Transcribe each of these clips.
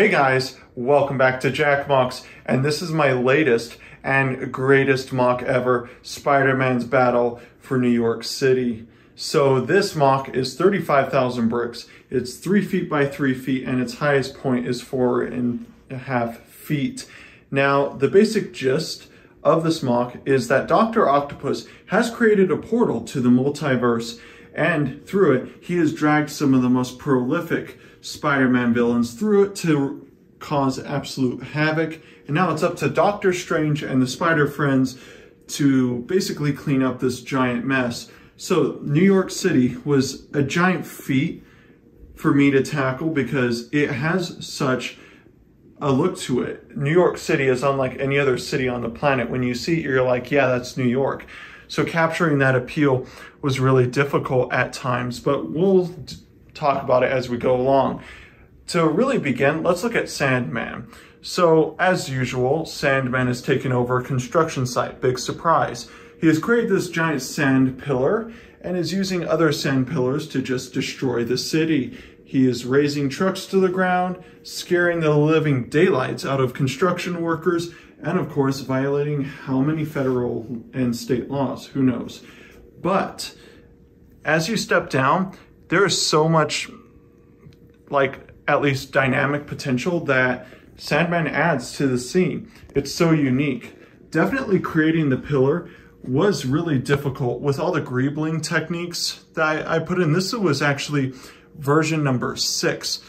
Hey guys, welcome back to Jack Mocks, and this is my latest and greatest mock ever, Spider-Man's battle for New York City. So this mock is 35,000 bricks. It's 3 feet by 3 feet, and its highest point is 4.5 feet. Now, the basic gist of this mock is that Dr. Octopus has created a portal to the multiverse, and through it, he has dragged some of the most prolific Spider-Man villains through it to cause absolute havoc. And now it's up to Doctor Strange and the Spider-Friends to basically clean up this giant mess. So New York City was a giant feat for me to tackle because it has such a look to it. New York City is unlike any other city on the planet. When you see it, you're like, yeah, that's New York. So capturing that appeal was really difficult at times, but we'll talk about it as we go along. To really begin, let's look at Sandman. So as usual, Sandman has taken over a construction site. Big surprise. He has created this giant sand pillar and is using other sand pillars to just destroy the city. He is raising trucks to the ground, scaring the living daylights out of construction workers, and of course, violating how many federal and state laws, who knows. But as you step down, there is so much, at least dynamic potential that Sandman adds to the scene. It's so unique. Definitely creating the pillar was really difficult with all the greebling techniques that I put in. This was actually version number 6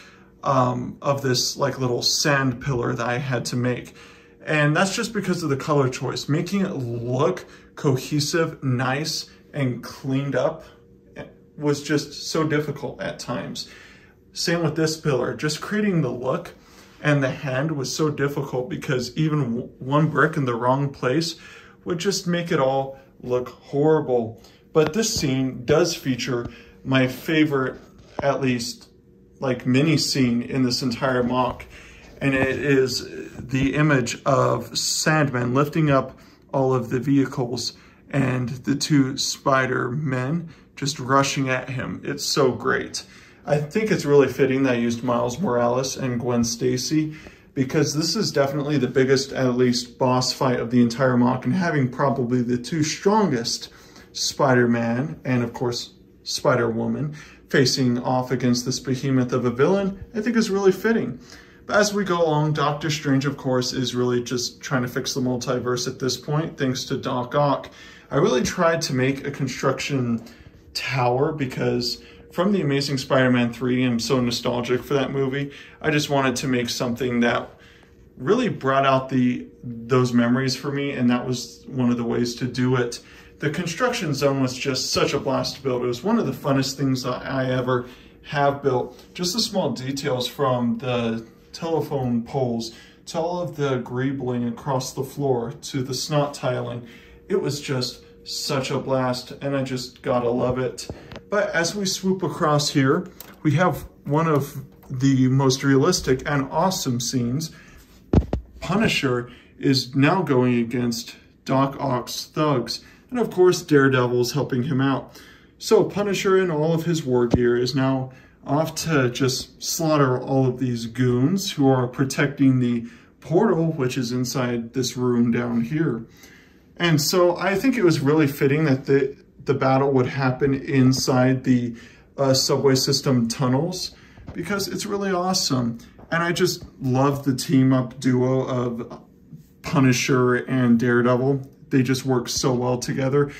of this little sand pillar that I had to make. And that's just because of the color choice. Making it look cohesive, nice, and cleaned up was just so difficult at times. Same with this pillar. Just creating the look and the hand was so difficult because even one brick in the wrong place would just make it all look horrible. But this scene does feature my favorite, at least, mini scene in this entire mock. And it is the image of Sandman lifting up all of the vehicles and the 2 Spider-Men just rushing at him. It's so great. I think it's really fitting that I used Miles Morales and Gwen Stacy because this is definitely the biggest, at least, boss fight of the entire mock, and having probably the 2 strongest Spider-Man and, of course, Spider-Woman facing off against this behemoth of a villain, I think is really fitting. But as we go along, Doctor Strange, of course, is really just trying to fix the multiverse at this point, thanks to Doc Ock. I really tried to make a construction tower because from The Amazing Spider-Man 3, I'm so nostalgic for that movie. I just wanted to make something that really brought out those memories for me, and that was one of the ways to do it. The construction zone was just such a blast to build. It was one of the funnest things that I ever have built. Just the small details from the telephone poles to all of the greebling across the floor to the snot tiling. It was just such a blast, and I just gotta love it. But as we swoop across here, we have one of the most realistic and awesome scenes. Punisher is now going against Doc Ock's thugs, and of course Daredevil's helping him out. So Punisher in all of his war gear is now off to just slaughter all of these goons who are protecting the portal, which is inside this room down here. And so I think it was really fitting that the battle would happen inside the subway system tunnels because it's really awesome. And I just love the team-up duo of Punisher and Daredevil. They just work so well together.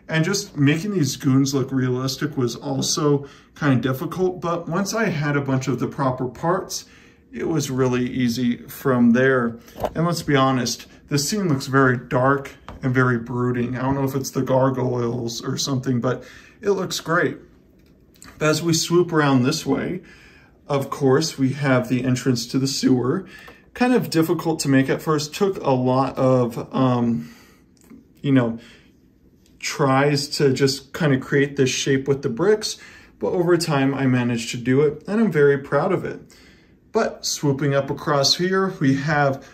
And just making these goons look realistic was also kind of difficult. But once I had a bunch of the proper parts, it was really easy from there. And let's be honest, this scene looks very dark and very brooding. I don't know if it's the gargoyles or something, but it looks great. But as we swoop around this way, of course, we have the entrance to the sewer. Kind of difficult to make at first. Took a lot of, tries to just kind of create this shape with the bricks. But over time, I managed to do it, and I'm very proud of it. But swooping up across here, we have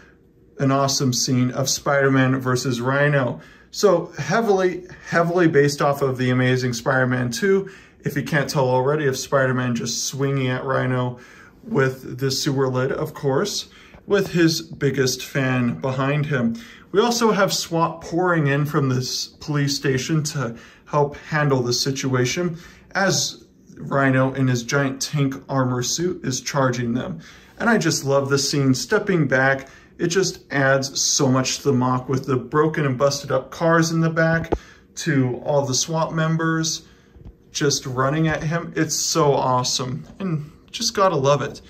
an awesome scene of Spider-Man versus Rhino. So heavily based off of The Amazing Spider-Man 2. If you can't tell already, of Spider-Man just swinging at Rhino with the sewer lid, of course, with his biggest fan behind him. We also have SWAT pouring in from this police station to help handle the situation as Rhino in his giant tank armor suit is charging them. And I just love the scene. Stepping back, it just adds so much to the mock with the broken and busted up cars in the back to all the SWAT members just running at him. It's so awesome and just gotta love it.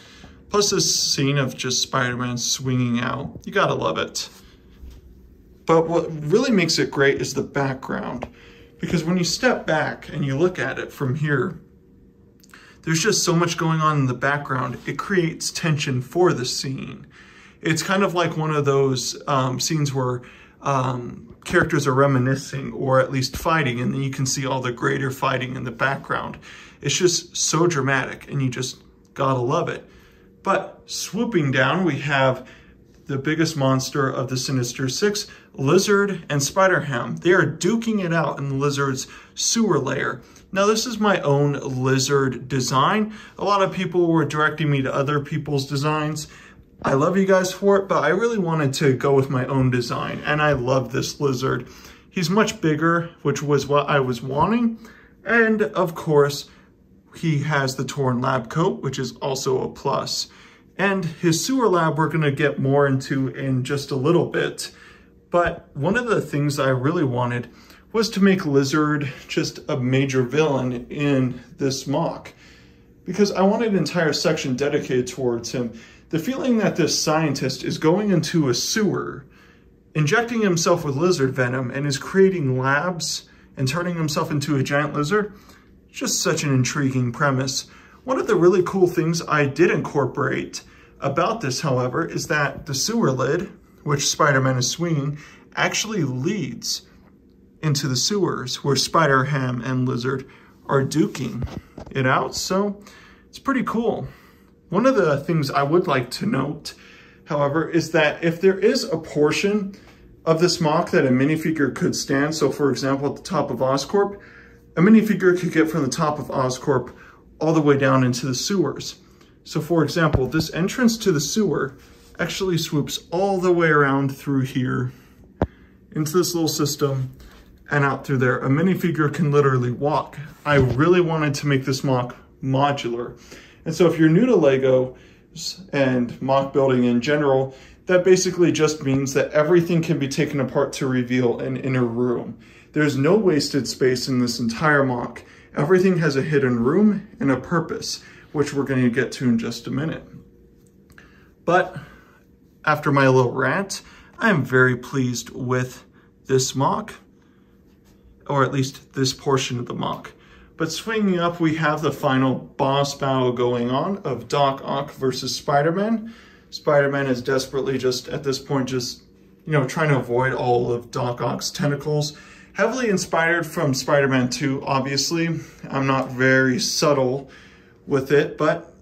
Plus this scene of just Spider-Man swinging out, you gotta love it. But what really makes it great is the background, because when you step back and you look at it from here, there's just so much going on in the background. It creates tension for the scene. It's kind of like one of those scenes where characters are reminiscing or at least fighting, and then you can see all the greater fighting in the background. It's just so dramatic and you just gotta love it. But swooping down, we have the biggest monster of the Sinister Six, Lizard and Spider-Ham. They are duking it out in the Lizard's sewer lair. Now this is my own Lizard design. A lot of people were directing me to other people's designs. I love you guys for it, but I really wanted to go with my own design, and I love this Lizard. He's much bigger, which was what I was wanting. And of course, he has the torn lab coat, which is also a plus. And his sewer lab we're gonna get more into in just a little bit. But one of the things I really wanted was to make Lizard just a major villain in this mock, because I wanted an entire section dedicated towards him. The feeling that this scientist is going into a sewer, injecting himself with lizard venom, and is creating labs and turning himself into a giant lizard, just such an intriguing premise. One of the really cool things I did incorporate about this, however, is that the sewer lid, which Spider-Man is swinging, actually leads into the sewers where Spider-Ham and Lizard are duking it out. So it's pretty cool. One of the things I would like to note, however, is that if there is a portion of this mock that a minifigure could stand, so for example at the top of Oscorp, a minifigure could get from the top of Oscorp all the way down into the sewers. So for example, this entrance to the sewer actually swoops all the way around through here into this little system and out through there. A minifigure can literally walk. I really wanted to make this mock modular. And so if you're new to Lego and mock building in general, that basically just means that everything can be taken apart to reveal an inner room. There's no wasted space in this entire mock. Everything has a hidden room and a purpose, which we're going to get to in just a minute. But after my little rant, I am very pleased with this mock, or at least this portion of the mock. But swinging up, we have the final boss battle going on of Doc Ock versus Spider-Man. Spider-Man is desperately just, at this point, just, trying to avoid all of Doc Ock's tentacles. Heavily inspired from Spider-Man 2, obviously. I'm not very subtle with it, but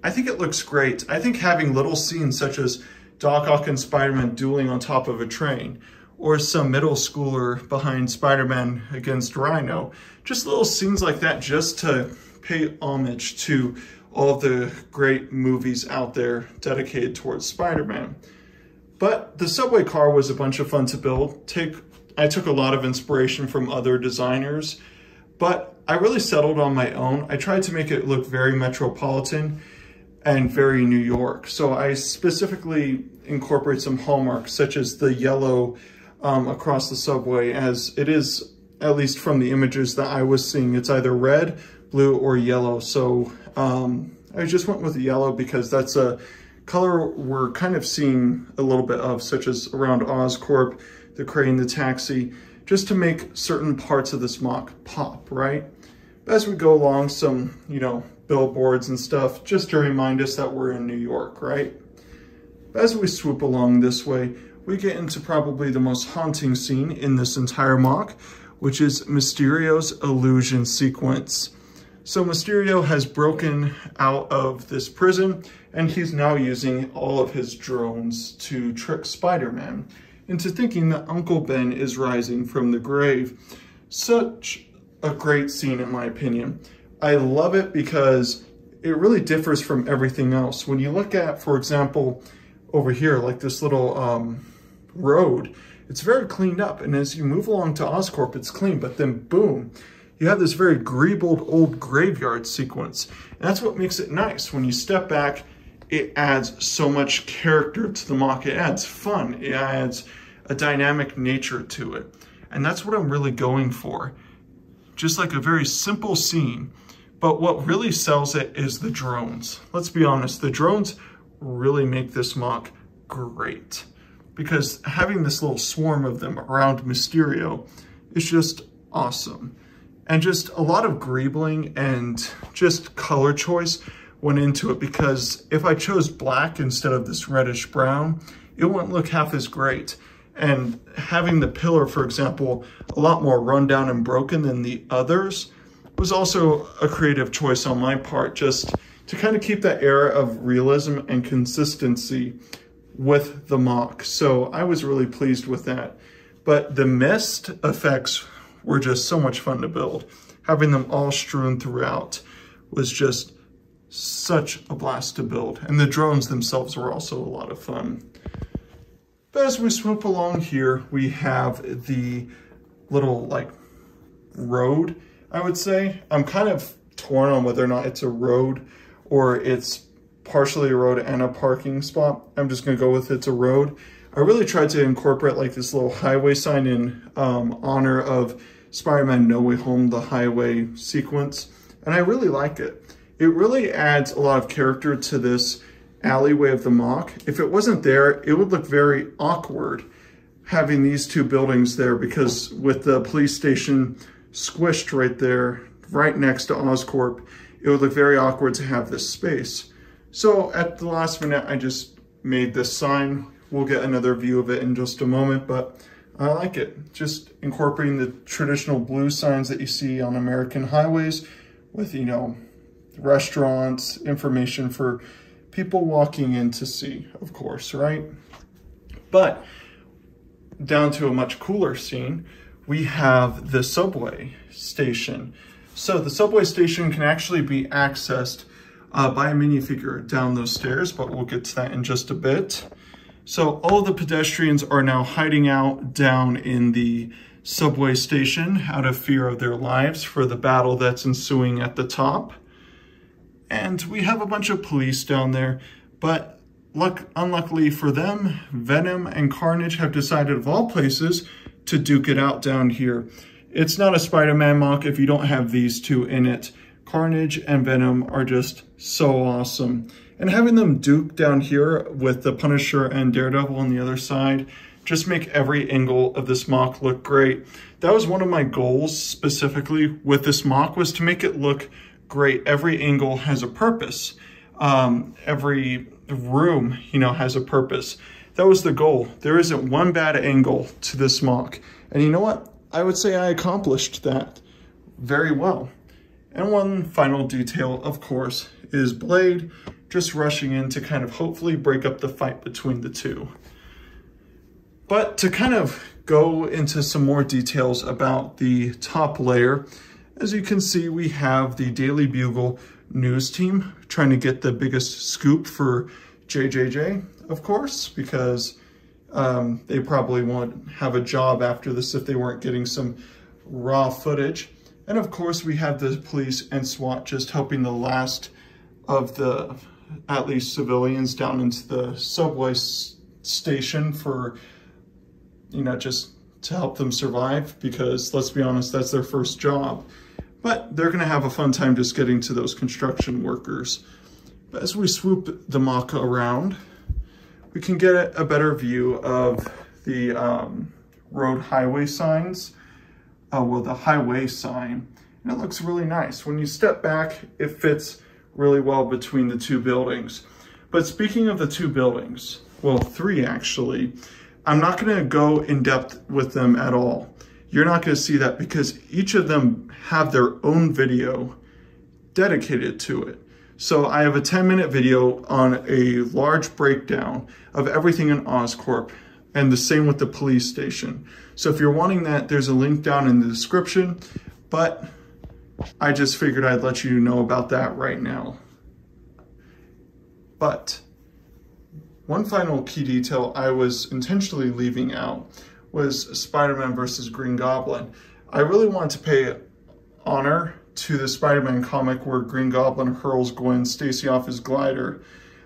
I think it looks great. I think having little scenes such as Doc Ock and Spider-Man dueling on top of a train, or some middle schooler behind Spider-Man against Rhino, just little scenes like that just to pay homage to all of the great movies out there dedicated towards Spider-Man. But the subway car was a bunch of fun to build. I took a lot of inspiration from other designers, but I really settled on my own. I tried to make it look very metropolitan and very New York. So I specifically incorporate some hallmarks such as the yellow across the subway, as it is, at least from the images that I was seeing, it's either red, blue, or yellow. So I just went with the yellow because that's a color we're kind of seeing a little bit of, such as around Oscorp, the crane, the taxi, just to make certain parts of this mock pop, right? As we go along, some, billboards and stuff, just to remind us that we're in New York, right? As we swoop along this way, we get into probably the most haunting scene in this entire mock, which is Mysterio's illusion sequence. So Mysterio has broken out of this prison, and he's now using all of his drones to trick Spider-Man into thinking that Uncle Ben is rising from the grave. Such a great scene, in my opinion. I love it because it really differs from everything else. When you look at, for example, over here, like this little road, it's very cleaned up. And as you move along to Oscorp, it's clean, but then boom, you have this very greebled old graveyard sequence. And that's what makes it nice. When you step back, it adds so much character to the MOC. It adds fun. It adds a dynamic nature to it. And that's what I'm really going for. Just like a very simple scene. But what really sells it is the drones. Let's be honest, the drones really make this MOC great. Because having this little swarm of them around Mysterio is just awesome. And just a lot of greebling and just color choice went into it, because if I chose black instead of this reddish brown, it wouldn't look half as great. And having the pillar, for example, a lot more rundown and broken than the others was also a creative choice on my part, just to kind of keep that air of realism and consistency with the MOC. So I was really pleased with that. But the mist effects were just so much fun to build. Having them all strewn throughout was just such a blast to build. And the drones themselves were also a lot of fun. But as we swoop along here, we have the little like road, I would say. I'm kind of torn on whether or not it's a road or it's partially a road and a parking spot. I'm just gonna go with it's a road. I really tried to incorporate like this little highway sign in honor of Spider-Man No Way Home, the highway sequence, and I really like it. It really adds a lot of character to this alleyway of the MOC. If it wasn't there, it would look very awkward having these two buildings there, because with the police station squished right there, right next to Oscorp, it would look very awkward to have this space. So at the last minute, I just made this sign. We'll get another view of it in just a moment, but I like it. Just incorporating the traditional blue signs that you see on American highways with, you know, restaurants, information for people walking in to see, of course, right? But down to a much cooler scene, we have the subway station. So the subway station can actually be accessed by a minifigure down those stairs, but we'll get to that in just a bit. So all the pedestrians are now hiding out down in the subway station out of fear of their lives for the battle that's ensuing at the top. And we have a bunch of police down there, but unluckily for them, Venom and Carnage have decided, of all places, to duke it out down here. It's not a Spider-Man MOC if you don't have these two in it. Carnage and Venom are just so awesome. And having them duke down here with the Punisher and Daredevil on the other side just make every angle of this MOC look great. That was one of my goals specifically with this MOC, was to make it look great. Every angle has a purpose. Every room, you know, has a purpose. That was the goal. There isn't one bad angle to this MOC. And you know what? I would say I accomplished that very well. And one final detail, of course, is Blade just rushing in to kind of hopefully break up the fight between the two. But to kind of go into some more details about the top layer, as you can see, we have the Daily Bugle news team trying to get the biggest scoop for JJJ, of course, because they probably won't have a job after this if they weren't getting some raw footage. And of course, we have the police and SWAT just helping the last of the, at least civilians, down into the subway station for, you know, just to help them survive, because let's be honest, that's their first job. But they're gonna have a fun time just getting to those construction workers. But as we swoop the MOC around, we can get a better view of the road highway signs. Well, the highway sign, and it looks really nice. When you step back, it fits really well between the two buildings. But speaking of the two buildings, well, three actually, I'm not gonna go in depth with them at all. You're not gonna see that because each of them have their own video dedicated to it. So I have a 10-minute video on a large breakdown of everything in Oscorp, and the same with the police station. So if you're wanting that, there's a link down in the description, but I just figured I'd let you know about that right now. But one final key detail I was intentionally leaving out was Spider-Man versus Green Goblin. I really wanted to pay honor to the Spider-Man comic where Green Goblin hurls Gwen Stacy off his glider.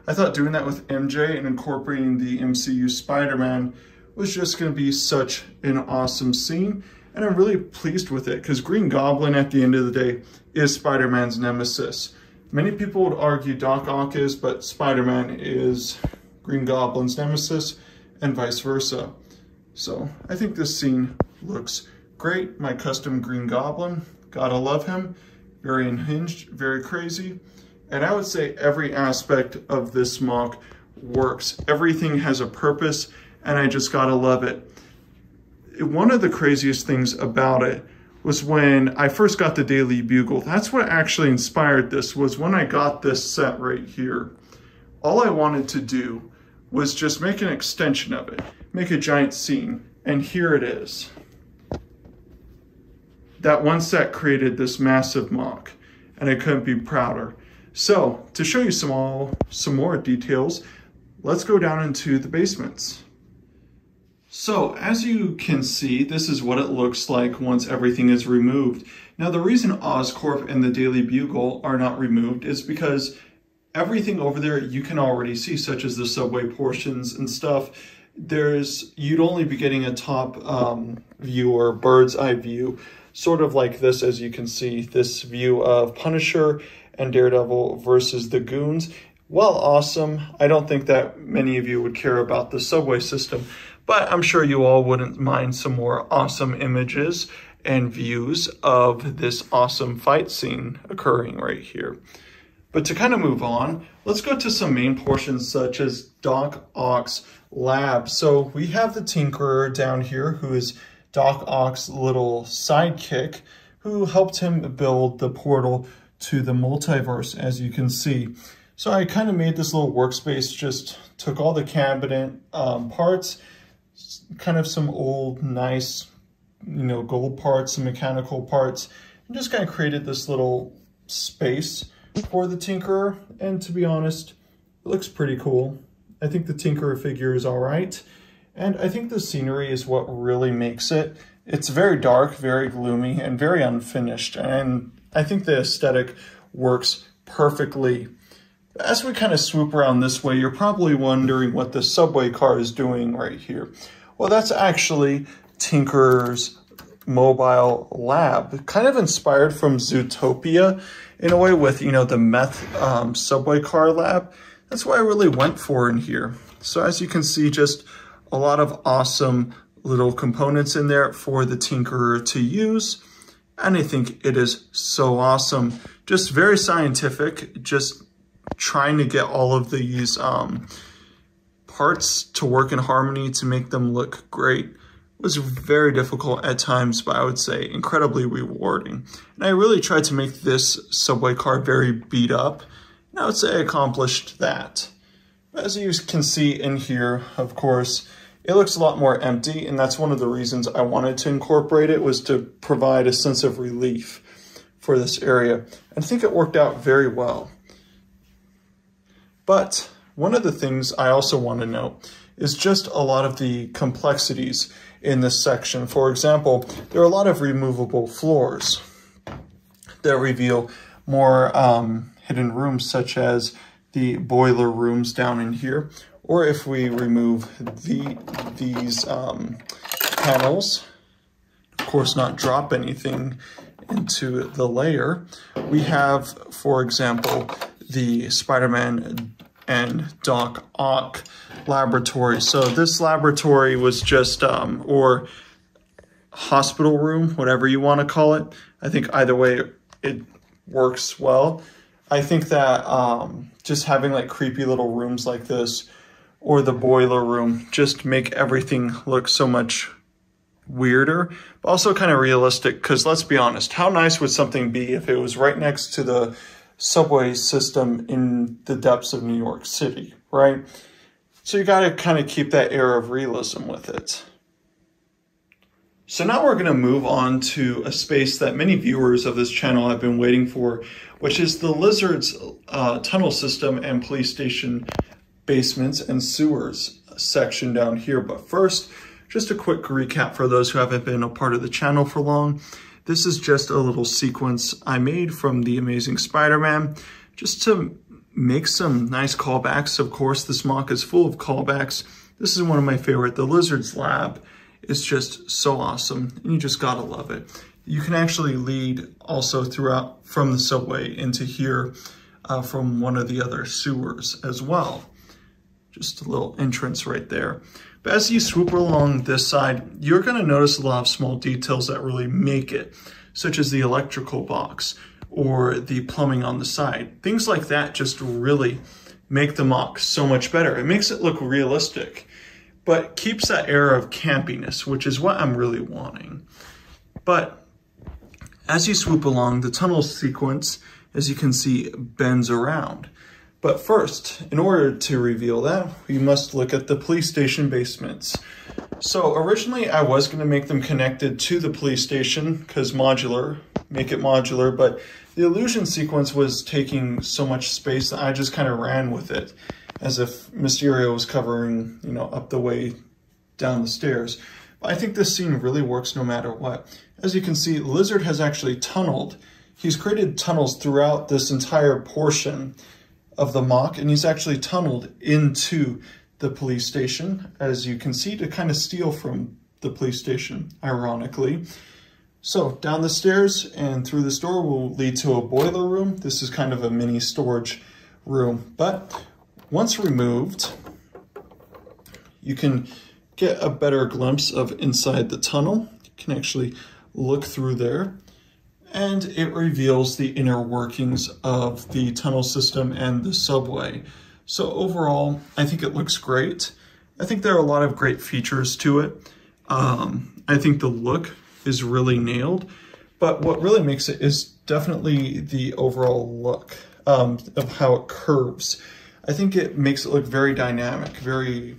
I thought doing that with MJ and incorporating the MCU Spider-Man was just going to be such an awesome scene, and I'm really pleased with it because Green Goblin at the end of the day is Spider-Man's nemesis. Many people would argue Doc Ock is, but Spider-Man is Green Goblin's nemesis and vice versa. So I think this scene looks great. My custom Green Goblin, gotta love him. Very unhinged, very crazy. And I would say every aspect of this mock works. Everything has a purpose, and I just gotta love it. One of the craziest things about it was when I first got the Daily Bugle. That's what actually inspired this, was when I got this set right here. All I wanted to do was just make an extension of it, make a giant scene, and here it is. That one set created this massive mock, and I couldn't be prouder. So, to show you some more details, let's go down into the basements. So, as you can see, this is what it looks like once everything is removed. Now, the reason Oscorp and the Daily Bugle are not removed is because everything over there you can already see, such as the subway portions and stuff. You'd only be getting a top view or bird's eye view, sort of like this, as you can see, this view of Punisher and Daredevil versus the Goons. Well, awesome. I don't think that many of you would care about the subway system, but I'm sure you all wouldn't mind some more awesome images and views of this awesome fight scene occurring right here. But to kind of move on, let's go to some main portions such as Doc Ock's lab. So we have the Tinkerer down here, who is Doc Ock's little sidekick, who helped him build the portal to the multiverse, as you can see. So I kind of made this little workspace, just took all the cabinet parts, kind of some old, nice, gold parts, some mechanical parts, and just kind of created this little space for the Tinkerer. And to be honest, it looks pretty cool. I think the Tinkerer figure is all right. And I think the scenery is what really makes it. It's very dark, very gloomy, and very unfinished. And I think the aesthetic works perfectly. As we kind of swoop around this way, you're probably wondering what the subway car is doing right here. Well, that's actually Tinkerer's mobile lab, kind of inspired from Zootopia in a way with, the meth subway car lab. That's what I really went for in here. So as you can see, just a lot of awesome little components in there for the Tinkerer to use. And I think it is so awesome. Just very scientific, just trying to get all of these parts to work in harmony to make them look great. It was very difficult at times, but I would say incredibly rewarding. And I really tried to make this subway car very beat up, and I would say I accomplished that. As you can see in here, of course, it looks a lot more empty, and that's one of the reasons I wanted to incorporate it, was to provide a sense of relief for this area. And I think it worked out very well. But one of the things I also want to note is just a lot of the complexities in this section. For example, there are a lot of removable floors that reveal more hidden rooms, such as the boiler rooms down in here. Or if we remove these panels, of course not drop anything into the layer, we have, for example, the Spider-Man and Doc Ock laboratory. So this laboratory was just, or hospital room, whatever you want to call it. I think either way it works well. I think that just having like creepy little rooms like this, or the boiler room, just make everything look so much weirder, but also kind of realistic, because let's be honest, how nice would something be if it was right next to the subway system in the depths of New York City, right? So you got to kind of keep that air of realism with it. So now we're going to move on to a space that many viewers of this channel have been waiting for, which is the Lizard's tunnel system and police station basements and sewers section down here. But first, just a quick recap for those who haven't been a part of the channel for long. This is just a little sequence I made from The Amazing Spider-Man, just to make some nice callbacks. Of course, this mock is full of callbacks. This is one of my favorite. The Lizard's lab is just so awesome, and you just gotta love it. You can actually lead also throughout from the subway into here from one of the other sewers as well. Just a little entrance right there. But as you swoop along this side, you're gonna notice a lot of small details that really make it, such as the electrical box or the plumbing on the side. Things like that just really make the mock so much better. It makes it look realistic, but keeps that air of campiness, which is what I'm really wanting. But as you swoop along, the tunnel sequence, as you can see, bends around. But first, in order to reveal that, we must look at the police station basements. So originally I was gonna make them connected to the police station, because modular, make it modular, but the illusion sequence was taking so much space that I just kind of ran with it, as if Mysterio was covering, up the way down the stairs. But I think this scene really works no matter what. As you can see, Lizard has actually tunneled. He's created tunnels throughout this entire portion of the mock, and he's actually tunneled into the police station, as you can see, to kind of steal from the police station, ironically. So down the stairs and through this door will lead to a boiler room. This is kind of a mini storage room, but once removed, you can get a better glimpse of inside the tunnel. You can actually look through there, and it reveals the inner workings of the tunnel system and the subway. So overall, I think it looks great. I think there are a lot of great features to it. I think the look is really nailed, but what really makes it is definitely the overall look of how it curves. I think it makes it look very dynamic, very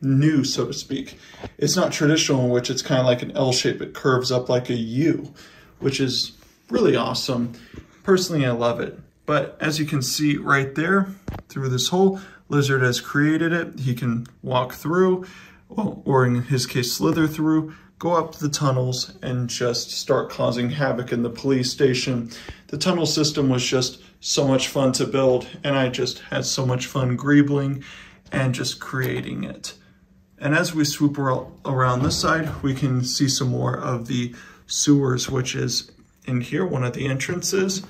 new, so to speak. It's not traditional, in which it's kind of like an L shape. It curves up like a U, which is really awesome. Personally, I love it. But as you can see right there, through this hole, Lizard has created it. He can walk through, or in his case, slither through, go up the tunnels, and just start causing havoc in the police station. The tunnel system was just so much fun to build, and I just had so much fun greebling and just creating it. And as we swoop around this side, we can see some more of the sewers, which is in here. One of the entrances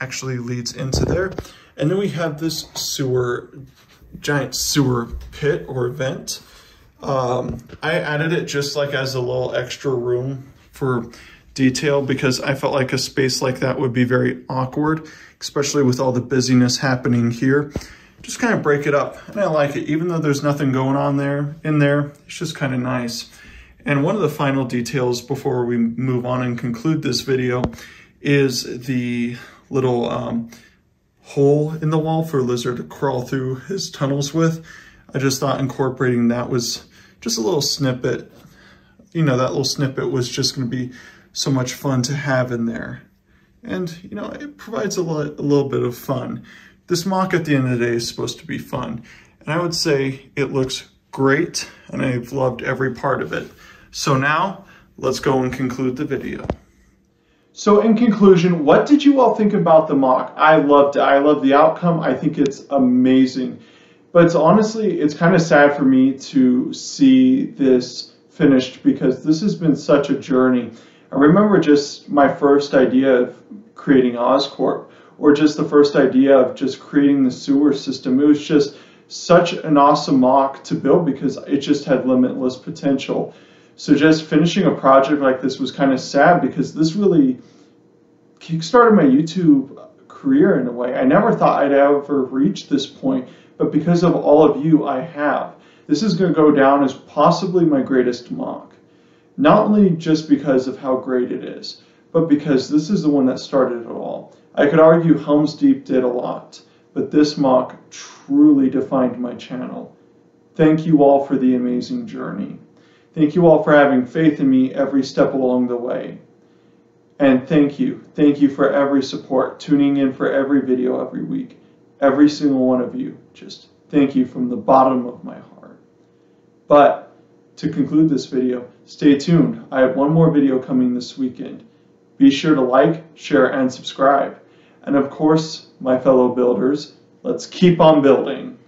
actually leads into there. And then we have this giant sewer pit or vent. I added it just like as a little extra room for detail, because I felt like a space like that would be very awkward, especially with all the busyness happening here. Just kind of break it up, and I like it. Even though there's nothing going on in there, it's just kind of nice. And one of the final details before we move on and conclude this video is the little hole in the wall for Lizard to crawl through his tunnels with. I just thought incorporating that was just a little snippet. That little snippet was just going to be so much fun to have in there. And, it provides a little bit of fun. This mock at the end of the day is supposed to be fun. And I would say it looks great, and I've loved every part of it. So now, let's go and conclude the video. So in conclusion, what did you all think about the mock? I loved it. I love the outcome. I think it's amazing. But honestly, it's kind of sad for me to see this finished, because this has been such a journey. I remember just my first idea of creating Oscorp, or just the first idea of just creating the sewer system. It was just such an awesome mock to build, because it just had limitless potential. So just finishing a project like this was kind of sad, because this really kickstarted my YouTube career in a way. I never thought I'd ever reach this point, but because of all of you, I have. This is going to go down as possibly my greatest mock. Not only just because of how great it is, but because this is the one that started it all. I could argue Helm's Deep did a lot, but this mock truly defined my channel. Thank you all for the amazing journey. Thank you all for having faith in me every step along the way. And thank you for every support, tuning in for every video every week. Every single one of you, just thank you from the bottom of my heart. But to conclude this video, stay tuned. I have one more video coming this weekend. Be sure to like, share, and subscribe. And of course, my fellow builders, let's keep on building.